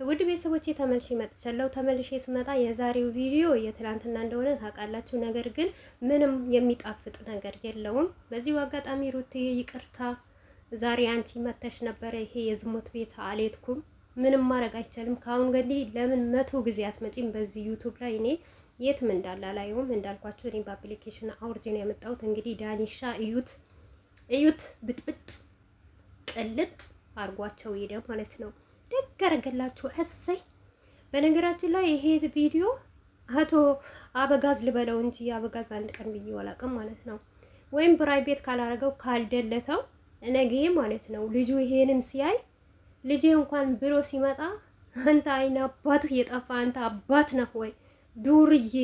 ውድ ቤተሰቦቼ ተመልሼ መጥቻለሁ። ተመልሼ ስመጣ የዛሬው ቪዲዮ የትላንትና እንደሆነ ታውቃላችሁ። ነገር ግን ምንም የሚጣፍጥ ነገር የለውም። በዚሁ አጋጣሚ ሩትዬ ይቅርታ፣ ዛሬ አንቺ መተሽ ነበረ። ይሄ የዝሙት ቤት አልሄድኩም። ምንም ማድረግ አይቻልም። ከአሁን እንግዲህ ለምን 100 ጊዜ አትመጪም? በዚህ ዩቱብ ላይ እኔ የትም እንዳለ አላየውም። እንዳልኳችሁ እኔ በአፕሊኬሽን አውርጄን ያመጣሁት። እንግዲህ ዳኒሻ እዩት ብጥብጥ ቅልጥ አርጓቸው ሄደ ማለት ነው። ደግ አደረገላችሁ። እሰይ። በነገራችን ላይ ይሄ ቪዲዮ አቶ አበጋዝ ልበለው እንጂ አበጋዝ አንድ ቀን ብዬ አላውቅም ማለት ነው። ወይም ፕራይቬት ካላረገው ካልደለተው ነገ ማለት ነው ልጁ ይሄንን ሲያይ ልጄ እንኳን ብሎ ሲመጣ አንተ አይነ አባትህ የጠፋ አንተ አባት ነህ ወይ ዱርዬ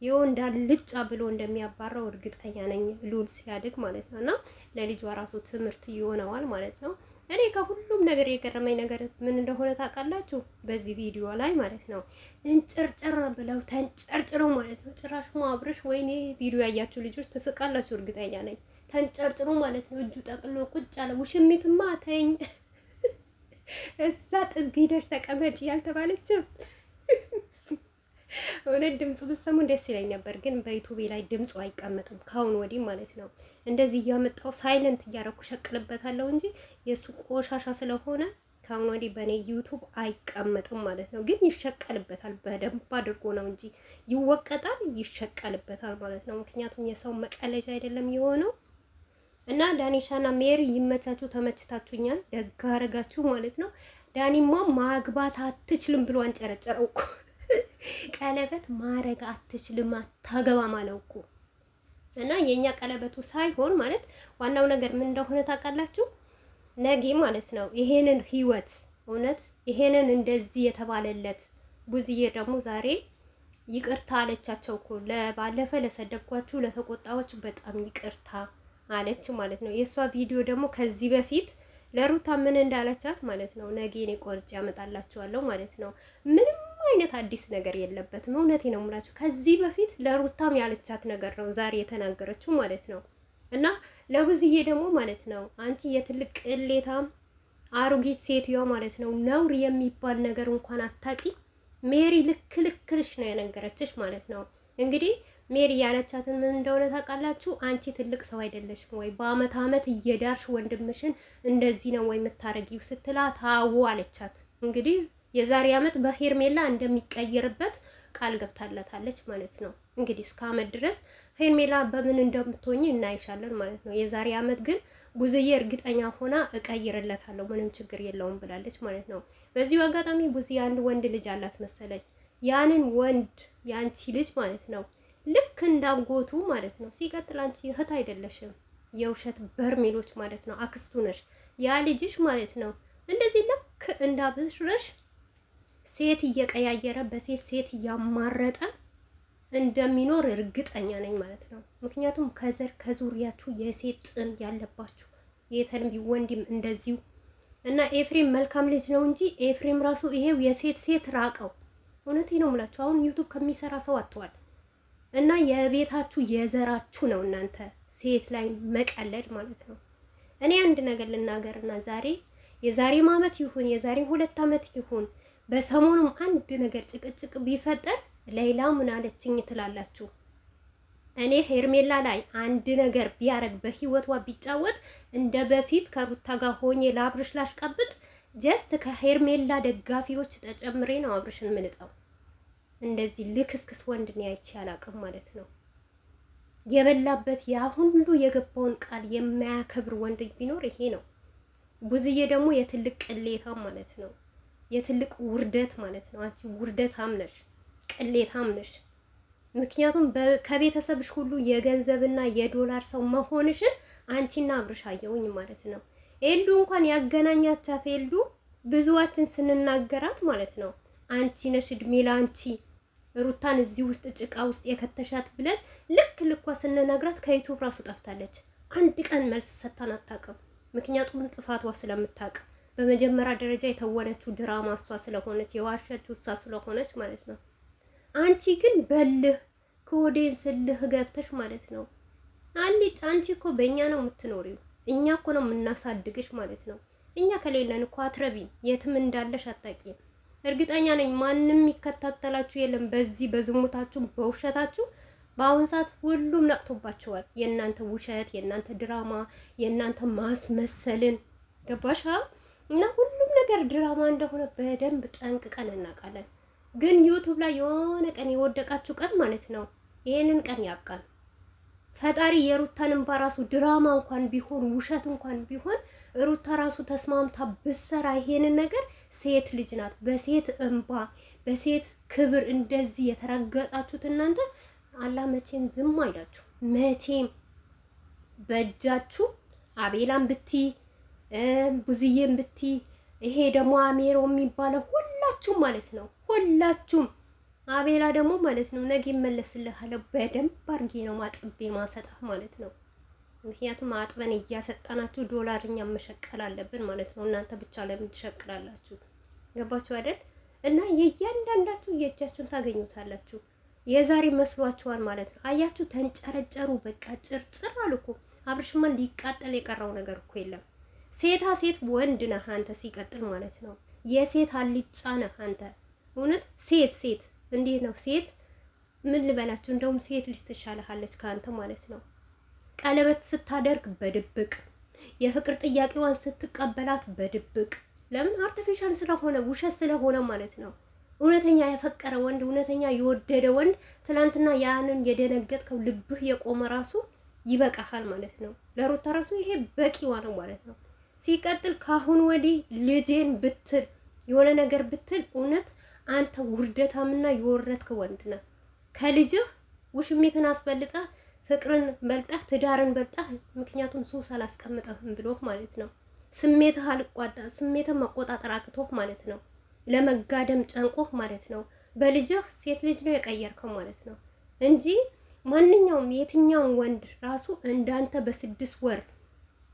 የወንዳ ልጫ ብሎ እንደሚያባራው እርግጠኛ ነኝ፣ ሉል ሲያድግ ማለት ነው። እና ለልጇ ራሱ ትምህርት ይሆነዋል ማለት ነው። እኔ ከሁሉም ነገር የገረመኝ ነገር ምን እንደሆነ ታውቃላችሁ? በዚህ ቪዲዮ ላይ ማለት ነው እንጭርጭር ብለው ተንጨርጭረው ማለት ነው። ጭራሽ አብርሽ፣ ወይኔ ቪዲዮ ያያችሁ ልጆች ትስቃላችሁ እርግጠኛ ነኝ። ተንጨርጭሮ ማለት ነው። እጁ ጠቅሎ ቁጭ አለ። ውሽሚትማ ተኝ እዛ ጥግ ሂደሽ ተቀመጭ ያልተባለችም እውነት ድምፁ ብትሰሙ ደስ ይለኝ ነበር፣ ግን በዩቲዩብ ላይ ድምፁ አይቀመጥም ካሁን ወዲህ ማለት ነው። እንደዚህ እያመጣው ሳይለንት እያረኩ ሸቅልበታለሁ እንጂ የሱ ቆሻሻ ስለሆነ ካሁን ወዲህ በእኔ ዩቲዩብ አይቀመጥም ማለት ነው። ግን ይሸቀልበታል በደንብ አድርጎ ነው እንጂ ይወቀጣል፣ ይሸቀልበታል ማለት ነው። ምክንያቱም የሰው መቀለጃ አይደለም የሆነው። እና ዳኒሻና ሜሪ ይመቻችሁ፣ ተመችታችሁኛል፣ ደግ አደረጋችሁ ማለት ነው። ዳኒማ ማግባት አትችልም ብሎ አንጨረጨረው እኮ ቀለበት ማረግ አትችልም አታገባም አለው እኮ። እና የኛ ቀለበቱ ሳይሆን ማለት ዋናው ነገር ምን እንደሆነ ታውቃላችሁ? ነጌ ማለት ነው ይሄንን ህይወት እውነት ይሄንን እንደዚህ የተባለለት ቡዝዬ ደግሞ ዛሬ ይቅርታ አለቻቸው እኮ። ባለፈ ለሰደብኳችሁ ለተቆጣዎች በጣም ይቅርታ አለች ማለት ነው። የእሷ ቪዲዮ ደግሞ ከዚህ በፊት ለሩታ ምን እንዳለቻት ማለት ነው ነገ እኔ ቆርጬ ያመጣላችኋለሁ ማለት ነው። ምንም አይነት አዲስ ነገር የለበትም። እውነቴ ነው የምላችሁ። ከዚህ በፊት ለሩታም ያለቻት ነገር ነው ዛሬ የተናገረችው ማለት ነው። እና ለቡዝዬ ደግሞ ማለት ነው አንቺ የትልቅ ቅሌታም አሮጊት ሴትዮዋ ማለት ነው ነውር የሚባል ነገር እንኳን አታቂ። ሜሪ ልክልሽ ነው የነገረችሽ ማለት ነው። እንግዲህ ሜሪ ያለቻትን ምን እንደሆነ ታውቃላችሁ? አንቺ ትልቅ ሰው አይደለሽም ወይ በአመት አመት እየዳርሽ ወንድምሽን እንደዚህ ነው ወይ የምታረጊው ስትላት አዎ አለቻት። እንግዲህ የዛሬ አመት በሄርሜላ እንደሚቀየርበት ቃል ገብታለታለች ማለት ነው። እንግዲህ እስከ አመት ድረስ ሄርሜላ በምን እንደምትሆኝ እናይሻለን ማለት ነው። የዛሬ አመት ግን ቡዝዬ እርግጠኛ ሆና እቀይርለታለሁ ምንም ችግር የለውም ብላለች ማለት ነው። በዚሁ አጋጣሚ ቡዝዬ አንድ ወንድ ልጅ አላት መሰለኝ። ያንን ወንድ ያንቺ ልጅ ማለት ነው ልክ እንዳጎቱ ማለት ነው። ሲቀጥል አንቺ እህት አይደለሽም፣ የውሸት በርሜሎች ማለት ነው አክስቱ ነሽ። ያ ልጅሽ ማለት ነው እንደዚህ ልክ እንዳብሽረሽ ሴት እየቀያየረ በሴት እያማረጠ እንደሚኖር እርግጠኛ ነኝ ማለት ነው። ምክንያቱም ከዙሪያችሁ የሴት ጥም ያለባችሁ የተንቢ ወንድም እንደዚሁ እና ኤፍሬም መልካም ልጅ ነው እንጂ ኤፍሬም ራሱ ይሄው የሴት ራቀው። እውነቴ ነው የምላችሁ። አሁን ዩቱብ ከሚሰራ ሰው አጥቷል። እና የቤታችሁ የዘራችሁ ነው እናንተ ሴት ላይ መቀለድ ማለት ነው። እኔ አንድ ነገር ልናገርና የዛሬ አመት ይሁን የዛሬ 2 አመት ይሁን በሰሞኑም አንድ ነገር ጭቅጭቅ ቢፈጠር ሌላ ምን አለችኝ ትላላችሁ? እኔ ሄርሜላ ላይ አንድ ነገር ቢያረግ በህይወቷ ቢጫወት እንደ በፊት ከሩታ ጋር ሆኜ ለአብርሽ ላሽቀብጥ ጀስት ከሄርሜላ ደጋፊዎች ተጨምሬ ነው አብርሽን ምንጠው። እንደዚህ ልክስክስ ወንድ ነው አይቼ አላቅም ማለት ነው። የበላበት ያ ሁሉ የገባውን ቃል የማያከብር ወንድ ቢኖር ይሄ ነው። ቡዝዬ ደግሞ የትልቅ ቅሌታም ማለት ነው። የትልቅ ውርደት ማለት ነው። አንቺ ውርደታም ነሽ፣ ቅሌታም ነሽ። ምክንያቱም ከቤተሰብሽ ሁሉ የገንዘብና የዶላር ሰው መሆንሽን አንቺና አብርሽ አየውኝ ማለት ነው። ኤልዱ እንኳን ያገናኛቻት ኤልዱ ብዙዋችን ስንናገራት ማለት ነው አንቺ ነሽ እድሜ ላንቺ ሩታን እዚህ ውስጥ ጭቃ ውስጥ የከተሻት ብለን ልኳ ስንነግራት ከዩቲዩብ ራሱ ጠፍታለች። አንድ ቀን መልስ ሰጥታን አታውቅም። ምክንያቱም ጥፋቷ ስለምታውቅ በመጀመሪያ ደረጃ የተወነችው ድራማ እሷ ስለሆነች የዋሸችው እሷ ስለሆነች ማለት ነው። አንቺ ግን በልህ ከኦዲየንስ ልህ ገብተሽ ማለት ነው አልጭ። አንቺ እኮ በእኛ ነው የምትኖሪው፣ እኛ እኮ ነው የምናሳድግሽ ማለት ነው። እኛ ከሌለን እኮ አትረቢም፣ የትም እንዳለሽ አታውቂም። እርግጠኛ ነኝ ማንም የሚከታተላችሁ የለም። በዚህ በዝሙታችሁ በውሸታችሁ በአሁን ሰዓት ሁሉም ነቅቶባቸዋል። የእናንተ ውሸት፣ የእናንተ ድራማ፣ የእናንተ ማስመሰልን ገባሽ? እና ሁሉም ነገር ድራማ እንደሆነ በደንብ ጠንቅቀን እናውቃለን። ግን ዩቱብ ላይ የሆነ ቀን የወደቃችሁ ቀን ማለት ነው፣ ይሄንን ቀን ያውቃል ፈጣሪ። የሩታን እንባ ራሱ ድራማ እንኳን ቢሆን ውሸት እንኳን ቢሆን ሩታ ራሱ ተስማምታ ብሰራ ይሄንን ነገር ሴት ልጅ ናት። በሴት እንባ በሴት ክብር እንደዚህ የተረገጣችሁት እናንተ አላህ መቼም ዝም አይላችሁ። መቼም በእጃችሁ አቤላን ብቲ ብዙዬን ብቲ ይሄ ደግሞ አሜሮ የሚባለው ሁላችሁም ማለት ነው። ሁላችሁም አቤላ ደግሞ ማለት ነው ነገ ይመለስልሃለሁ። በደንብ አድርጌ ነው ማጥቤ ማሰጣህ ማለት ነው። ምክንያቱም አጥበን እያሰጣናችሁ ዶላርኛ መሸቀል አለብን ማለት ነው። እናንተ ብቻ ለምን ትሸቅላላችሁ? ገባችሁ አይደል? እና የእያንዳንዳችሁ የእጃችሁን ታገኙታላችሁ። የዛሬ መስሏችኋል ማለት ነው። አያችሁ ተንጨረጨሩ። በቃ ጭርጭር አሉ እኮ። አብርሽማ ሊቃጠል የቀረው ነገር እኮ የለም። ሴታ ሴት ወንድ ነህ አንተ ሲቀጥል ማለት ነው። የሴት አልጫ ነህ አንተ። እውነት ሴት ሴት እንዴት ነው ሴት ምን ልበላችሁ? እንደውም ሴት ልጅ ትሻለሃለች ከአንተ ማለት ነው። ቀለበት ስታደርግ በድብቅ የፍቅር ጥያቄዋን ስትቀበላት በድብቅ ለምን? አርቲፊሻል ስለሆነ ውሸት ስለሆነ ማለት ነው። እውነተኛ ያፈቀረ ወንድ እውነተኛ የወደደ ወንድ ትላንትና ያንን የደነገጥከው ልብህ የቆመ ራሱ ይበቃሃል ማለት ነው። ለሩታ ራሱ ይሄ በቂዋ ነው ማለት ነው። ሲቀጥል ካሁን ወዲህ ልጄን ብትል የሆነ ነገር ብትል እውነት አንተ ውርደታምና የወረድክ ወንድ ነህ። ከልጅህ ውሽሜትን አስበልጠህ ፍቅርን በልጠህ ትዳርን በልጠህ፣ ምክንያቱም ሱስ አላስቀምጠህም ብሎህ ማለት ነው። ስሜትህ መቆጣጠር አቅቶህ ማለት ነው። ለመጋደም ጨንቆህ ማለት ነው። በልጅህ ሴት ልጅ ነው የቀየርከው ማለት ነው እንጂ ማንኛውም የትኛውን ወንድ ራሱ እንዳንተ በ6 ወር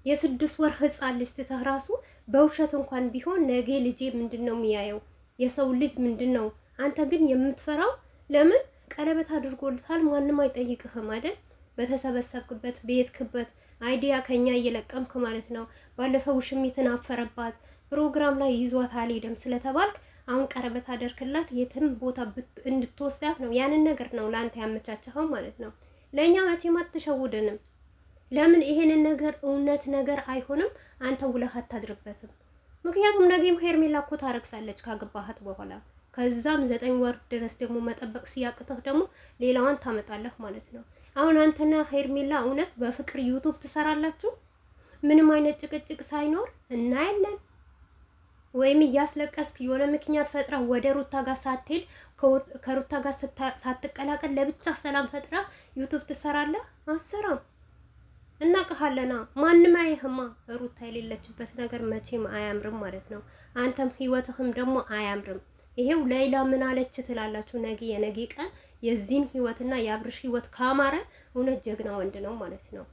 የ6 ወር ህፃን ልጅ ትተህ ራሱ በውሸት እንኳን ቢሆን ነገ ልጄ ምንድነው የሚያየው የሰው ልጅ ምንድነው? አንተ ግን የምትፈራው ለምን? ቀለበት አድርጎልታል፣ ማንም አይጠይቅህም አይደል? በተሰበሰብክበት ቤትክበት አይዲያ ከኛ እየለቀምክ ማለት ነው። ባለፈው ሽሚትን አፈረባት ፕሮግራም ላይ ይዟት አልሄደም ስለተባልክ አሁን ቀለበት አደርክላት የትም ቦታ እንድትወስዳት ነው። ያንን ነገር ነው ለአንተ ያመቻቸኸው ማለት ነው። ለእኛ መቼም አትሸውድንም። ለምን ይሄንን ነገር እውነት ነገር አይሆንም። አንተ ውለህ አታድርበትም። ምክንያቱም ነገም ሄርሜላ እኮ ታረግሳለች ካገባሃት በኋላ። ከዛም 9 ወር ድረስ ደግሞ መጠበቅ ሲያቅተህ ደግሞ ሌላዋን ታመጣለህ ማለት ነው። አሁን አንተና ሄርሜላ እውነት በፍቅር ዩቱብ ትሰራላችሁ? ምንም አይነት ጭቅጭቅ ሳይኖር እናያለን። ወይም እያስለቀስክ የሆነ ምክንያት ፈጥራ ወደ ሩታ ጋር ሳትሄድ ከሩታ ጋር ሳትቀላቀል ለብቻ ሰላም ፈጥራ ዩቱብ ትሰራለህ? አሰራም እናቀሃለና ማንም አይህማ። ሩታ የሌለችበት ነገር መቼም አያምርም ማለት ነው። አንተም ህይወትህም ደግሞ አያምርም። ይሄው ሌላ ምን አለች ትላላችሁ? ነገ የነገ ቀን የዚህን ህይወትና የአብርሽ ህይወት ካማረ እውነት ጀግና ወንድ ነው ማለት ነው።